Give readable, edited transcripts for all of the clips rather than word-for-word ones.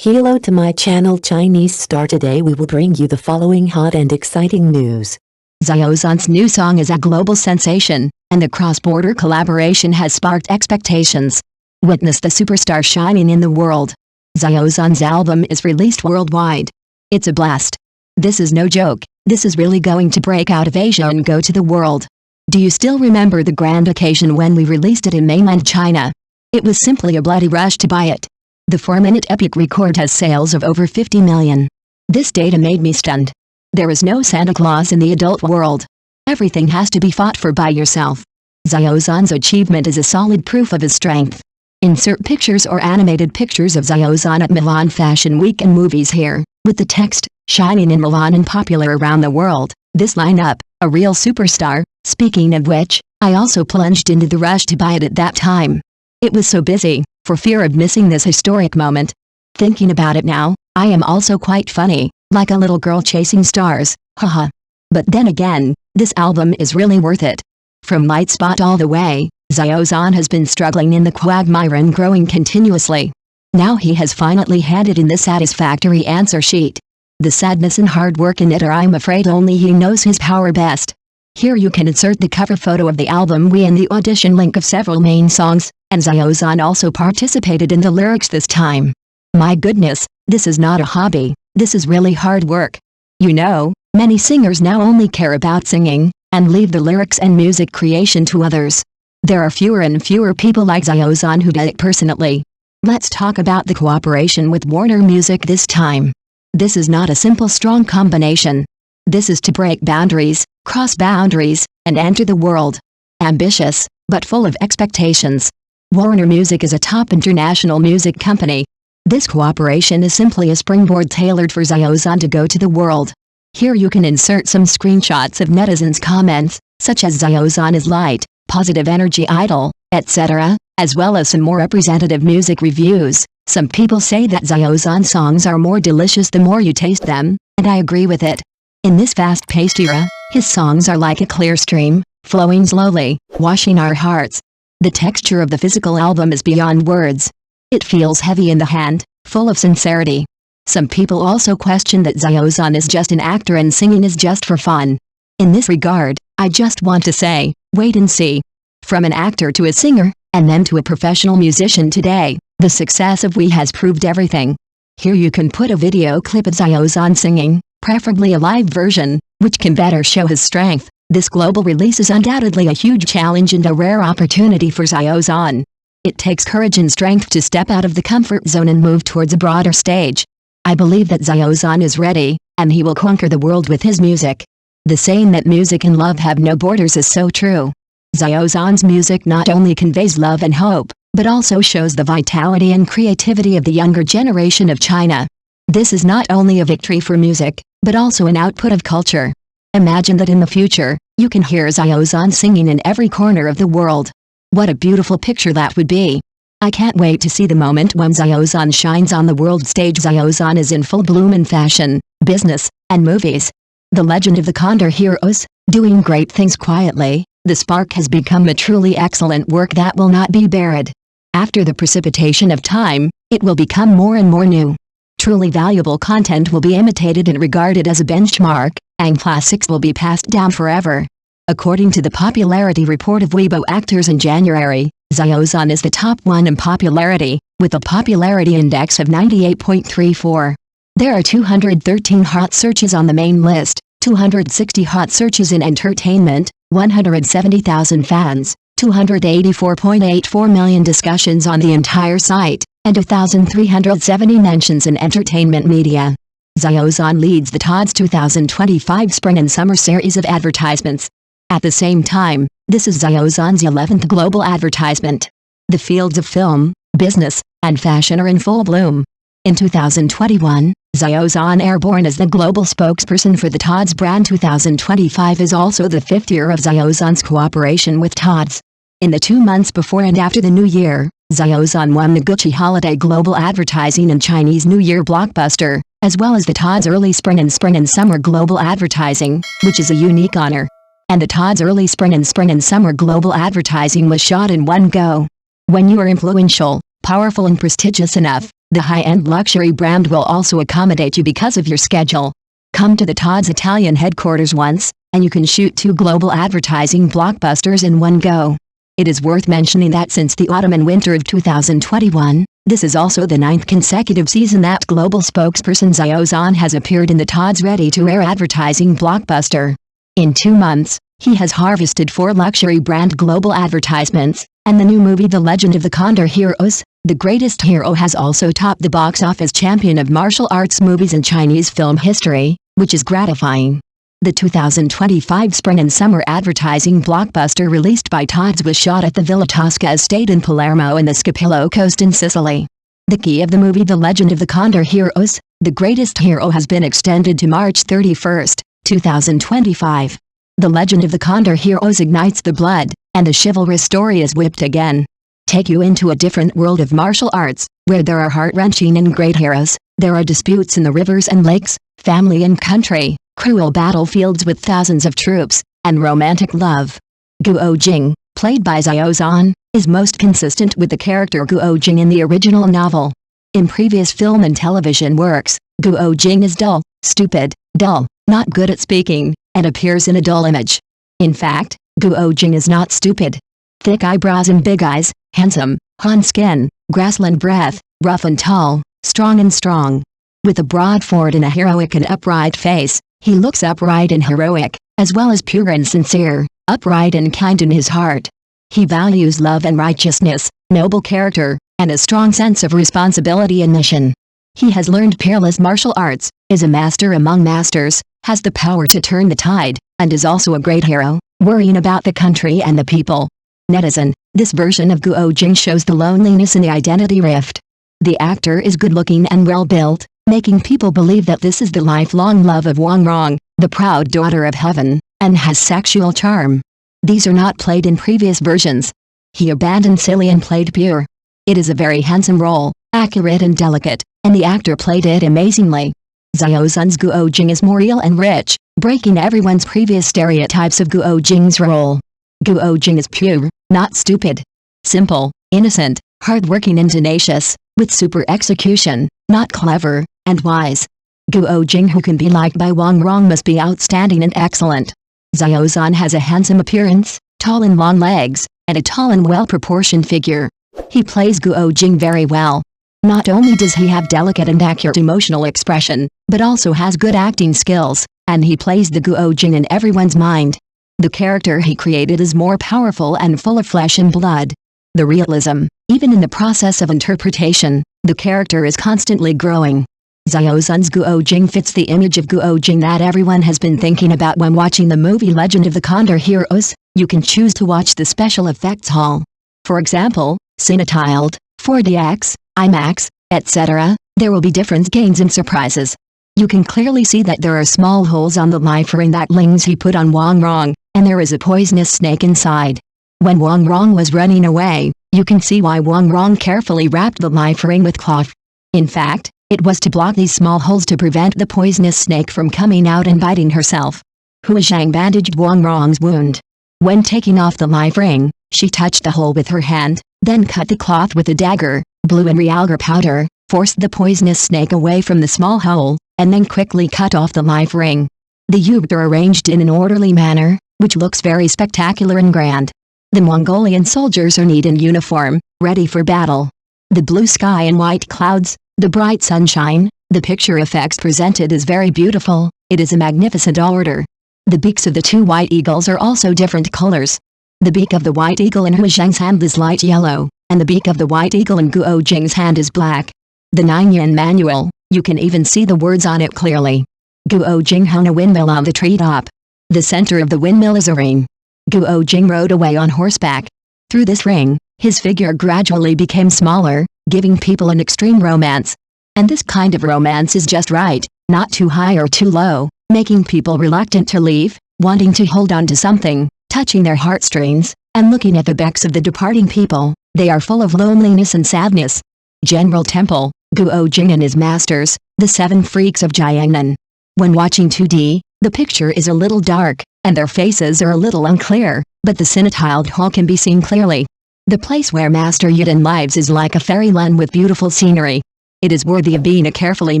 Hello to my channel Chinese Star. Today we will bring you the following hot and exciting news. Xiao Zhan's new song is a global sensation, and the cross-border collaboration has sparked expectations. Witness the superstar shining in the world. Xiao Zhan's album is released worldwide. It's a blast. This is no joke, this is really going to break out of Asia and go to the world. Do you still remember the grand occasion when we released it in mainland China? It was simply a bloody rush to buy it. The 4-minute epic record has sales of over 50 million. This data made me stunned. There is no Santa Claus in the adult world. Everything has to be fought for by yourself. Xiao Zhan's achievement is a solid proof of his strength. Insert pictures or animated pictures of Xiao Zhan at Milan Fashion Week and movies here, with the text, "Shining in Milan and popular around the world, this lineup, a real superstar." Speaking of which, I also plunged into the rush to buy it at that time. It was so busy, for fear of missing this historic moment. Thinking about it now, I am also quite funny, like a little girl chasing stars, haha. But then again, this album is really worth it. From light spot all the way, Xiao Zhan has been struggling in the quagmire and growing continuously. Now he has finally handed in the satisfactory answer sheet. The sadness and hard work in it are, I'm afraid, only he knows his power best. Here you can insert the cover photo of the album and the audition link of several main songs, and Xiao Zhan also participated in the lyrics this time. My goodness, this is not a hobby, this is really hard work. You know, many singers now only care about singing, and leave the lyrics and music creation to others. There are fewer and fewer people like Xiao Zhan who do it personally. Let's talk about the cooperation with Warner Music this time. This is not a simple strong combination. This is to break boundaries, cross boundaries, and enter the world. Ambitious, but full of expectations. Warner Music is a top international music company. This cooperation is simply a springboard tailored for Xiao Zhan to go to the world. Here you can insert some screenshots of netizens' comments, such as Xiao Zhan is light, positive energy idol, etc., as well as some more representative music reviews. Some people say that Xiao Zhan songs are more delicious the more you taste them, and I agree with it. In this fast-paced era, his songs are like a clear stream, flowing slowly, washing our hearts. The texture of the physical album is beyond words. It feels heavy in the hand, full of sincerity. Some people also question that Xiao Zhan is just an actor and singing is just for fun. In this regard, I just want to say, wait and see. From an actor to a singer, and then to a professional musician today, the success of We has proved everything. Here you can put a video clip of Xiao Zhan singing, preferably a live version, which can better show his strength. This global release is undoubtedly a huge challenge and a rare opportunity for Xiao Zhan. It takes courage and strength to step out of the comfort zone and move towards a broader stage. I believe that Xiao Zhan is ready, and he will conquer the world with his music. The saying that music and love have no borders is so true. Xiao Zhan's music not only conveys love and hope, but also shows the vitality and creativity of the younger generation of China. This is not only a victory for music, but also an output of culture. Imagine that in the future, you can hear Xiao Zhan singing in every corner of the world. What a beautiful picture that would be. I can't wait to see the moment when Xiao Zhan shines on the world stage. Xiao Zhan is in full bloom in fashion, business, and movies. The legend of the Condor heroes, doing great things quietly, the spark has become a truly excellent work that will not be buried. After the precipitation of time, it will become more and more new. Truly valuable content will be imitated and regarded as a benchmark, and classics will be passed down forever. According to the popularity report of Weibo actors in January, Xiao Zhan is the top one in popularity, with a popularity index of 98.34. There are 213 hot searches on the main list, 260 hot searches in entertainment, 170,000 fans, 284.84 million discussions on the entire site, and 1,370 mentions in entertainment media. Xiao Zhan leads the Todd's 2025 Spring and Summer series of advertisements. At the same time, this is Xiao Zhan's 11th global advertisement. The fields of film, business, and fashion are in full bloom. In 2021, Xiao Zhan airborne as the global spokesperson for the Todd's brand. 2025 is also the 5th year of Xiao Zhan's cooperation with Todd's. In the 2 months before and after the New Year, Xiao Zhan won the Gucci Holiday Global Advertising and Chinese New Year Blockbuster, as well as the Todd's Early Spring and Summer Global Advertising, which is a unique honor. And the Todd's Early Spring and Summer Global Advertising was shot in one go. When you are influential, powerful and prestigious enough, The high-end luxury brand will also accommodate you because of your schedule. Come to the Todd's Italian headquarters once, and you can shoot 2 global advertising blockbusters in one go. It is worth mentioning that since the autumn and winter of 2021, this is also the 9th consecutive season that global spokesperson Xiao Zhan has appeared in the Todd's ready-to-air advertising blockbuster. In 2 months, he has harvested 4 luxury brand global advertisements, and the new movie The Legend of the Condor Heroes, The Greatest Hero has also topped the box office champion of martial arts movies in Chinese film history, which is gratifying. The 2025 spring and summer advertising blockbuster released by Todd's was shot at the Villa Tosca estate in Palermo and the Scipio coast in Sicily. The key of the movie The Legend of the Condor Heroes, The Greatest Hero has been extended to March 31, 2025. The Legend of the Condor Heroes ignites the blood, and the chivalrous story is whipped again. Take you into a different world of martial arts, where there are heart-wrenching and great heroes, there are disputes in the rivers and lakes, family and country, cruel battlefields with thousands of troops, and romantic love. Guo Jing, played by Xiao Zhan, is most consistent with the character Guo Jing in the original novel. In previous film and television works, Guo Jing is dull, stupid, dull, not good at speaking, and appears in a dull image. In fact, Guo Jing is not stupid. Thick eyebrows and big eyes, handsome, Han skin, grassland breath, rough and tall, strong and strong. With a broad forehead and a heroic and upright face, he looks upright and heroic, as well as pure and sincere, upright and kind in his heart. He values love and righteousness, noble character, and a strong sense of responsibility and mission. He has learned peerless martial arts, is a master among masters, has the power to turn the tide, and is also a great hero, worrying about the country and the people. Netizen, this version of Guo Jing shows the loneliness and the identity rift. The actor is good-looking and well-built, making people believe that this is the lifelong love of Wang Rong, the proud daughter of heaven, and has sexual charm. These are not played in previous versions. He abandoned silly and played pure. It is a very handsome role, accurate and delicate, and the actor played it amazingly. Xiao Zhan's Guo Jing is more real and rich, breaking everyone's previous stereotypes of Guo Jing's role. Guo Jing is pure, not stupid. Simple, innocent, hardworking and tenacious, with super execution, not clever, and wise. Guo Jing who can be liked by Wang Rong must be outstanding and excellent. Xiao Zhan has a handsome appearance, tall and long legs, and a tall and well-proportioned figure. He plays Guo Jing very well. Not only does he have delicate and accurate emotional expression, but also has good acting skills, and he plays the Guo Jing in everyone's mind. The character he created is more powerful and full of flesh and blood. The realism, even in the process of interpretation, the character is constantly growing. Xiao Zhan's Guo Jing fits the image of Guo Jing that everyone has been thinking about when watching the movie Legend of the Condor Heroes. You can choose to watch the special effects hall. For example, Cinetiled, 4DX, IMAX, etc. There will be different gains and surprises. You can clearly see that there are small holes on the life ring that Ling's he put on Wang Rong, and there is a poisonous snake inside. When Wang Rong was running away, you can see why Wang Rong carefully wrapped the life ring with cloth. In fact, it was to block these small holes to prevent the poisonous snake from coming out and biting herself. Hua Zhang bandaged Wang Rong's wound. When taking off the life ring, she touched the hole with her hand, then cut the cloth with a dagger, blew in realgar powder, forced the poisonous snake away from the small hole, and then quickly cut off the life ring. The yubs are arranged in an orderly manner, which looks very spectacular and grand. The Mongolian soldiers are neat in uniform, ready for battle. The blue sky and white clouds, the bright sunshine, the picture effects presented is very beautiful. It is a magnificent order. The beaks of the 2 white eagles are also different colors. The beak of the white eagle in Hua Zhang's hand is light yellow, and the beak of the white eagle in Guo Jing's hand is black. The 9-yen manual, you can even see the words on it clearly. Guo Jing hung a windmill on the treetop. The center of the windmill is a ring. Guo Jing rode away on horseback. Through this ring, his figure gradually became smaller, giving people an extreme romance. And this kind of romance is just right, not too high or too low, making people reluctant to leave, wanting to hold on to something, touching their heartstrings, and looking at the backs of the departing people. They are full of loneliness and sadness. General Temple, Guo Jing and his masters, the 7 freaks of Jiangnan. When watching 2D, the picture is a little dark, and their faces are a little unclear, but the cinetiled hall can be seen clearly. The place where Master Yuden lives is like a fairyland with beautiful scenery. It is worthy of being a carefully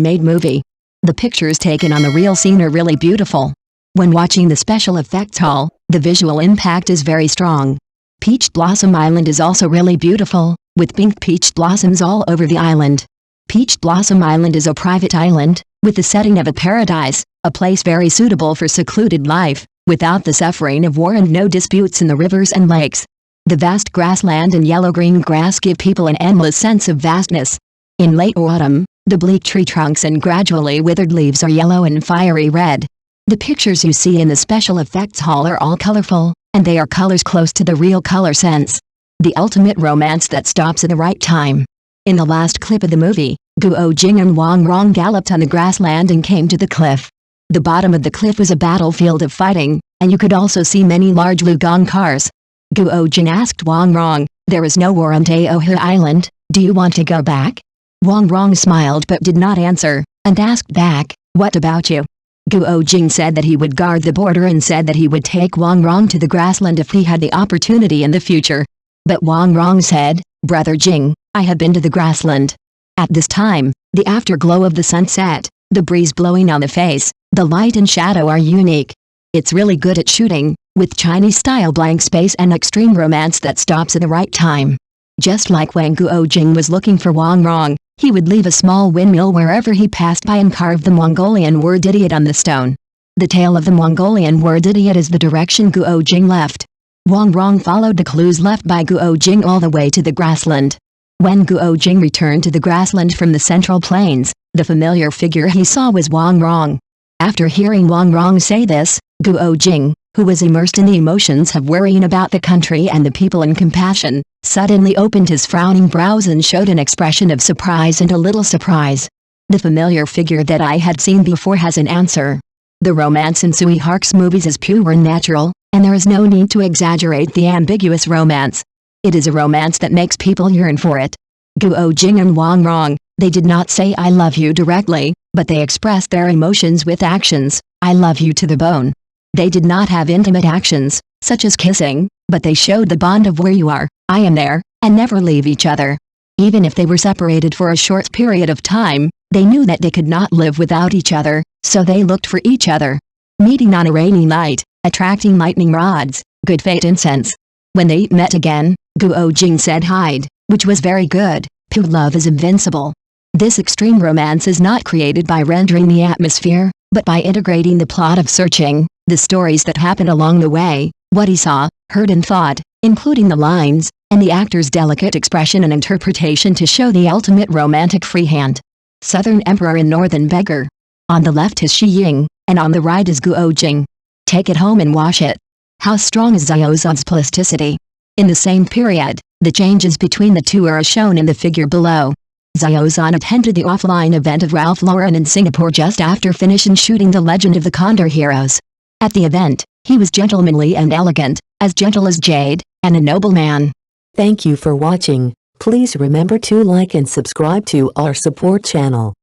made movie. The pictures taken on the real scene are really beautiful. When watching the special effects hall, the visual impact is very strong. Peach Blossom Island is also really beautiful, with pink peach blossoms all over the island. Peach Blossom Island is a private island, with the setting of a paradise, a place very suitable for secluded life, without the suffering of war and no disputes in the rivers and lakes. The vast grassland and yellow-green grass give people an endless sense of vastness. In late autumn, the bleak tree trunks and gradually withered leaves are yellow and fiery red. The pictures you see in the special effects hall are all colorful, and they are colors close to the real color sense. The ultimate romance that stops at the right time. In the last clip of the movie, Guo Jing and Wang Rong galloped on the grassland and came to the cliff. The bottom of the cliff was a battlefield of fighting, and you could also see many large Lugong cars. Guo Jing asked Wang Rong, "There is no war on Daohe Island, do you want to go back?" Wang Rong smiled but did not answer, and asked back, "What about you?" Guo Jing said that he would guard the border and said that he would take Wang Rong to the grassland if he had the opportunity in the future. But Wang Rong said, "Brother Jing, I have been to the grassland." At this time, the afterglow of the sunset, the breeze blowing on the face, the light and shadow are unique. It's really good at shooting, with Chinese-style blank space and extreme romance that stops at the right time. Just like when Guo Jing was looking for Wang Rong, he would leave a small windmill wherever he passed by and carve the Mongolian word idiot on the stone. The tail of the Mongolian word idiot is the direction Guo Jing left. Wang Rong followed the clues left by Guo Jing all the way to the grassland. When Guo Jing returned to the grassland from the central plains, the familiar figure he saw was Wang Rong. After hearing Wang Rong say this, Guo Jing, who was immersed in the emotions of worrying about the country and the people and compassion, suddenly opened his frowning brows and showed an expression of surprise and a little surprise. The familiar figure that I had seen before has an answer. The romance in Sui Hark's movies is pure and natural, and there is no need to exaggerate the ambiguous romance. It is a romance that makes people yearn for it. Guo Jing and Wang Rong, they did not say "I love you" directly, but they expressed their emotions with actions, "I love you" to the bone. They did not have intimate actions, such as kissing, but they showed the bond of "where you are, I am there," and never leave each other. Even if they were separated for a short period of time, they knew that they could not live without each other, so they looked for each other. Meeting on a rainy night, attracting lightning rods, good fate incense. When they met again, Guo Jing said hide, which was very good. Pure love is invincible. This extreme romance is not created by rendering the atmosphere, but by integrating the plot of searching, the stories that happened along the way, what he saw, heard and thought, including the lines, and the actor's delicate expression and interpretation to show the ultimate romantic freehand. Southern Emperor and Northern Beggar. On the left is Shi Ying, and on the right is Guo Jing. Take it home and wash it. How strong is Xiao Zhan's plasticity? In the same period, the changes between the two are as shown in the figure below. Xiao Zhan attended the offline event of Ralph Lauren in Singapore just after finishing shooting The Legend of the Condor Heroes. At the event, he was gentlemanly and elegant, as gentle as jade, and a noble man. Thank you for watching. Please remember to like and subscribe to our support channel.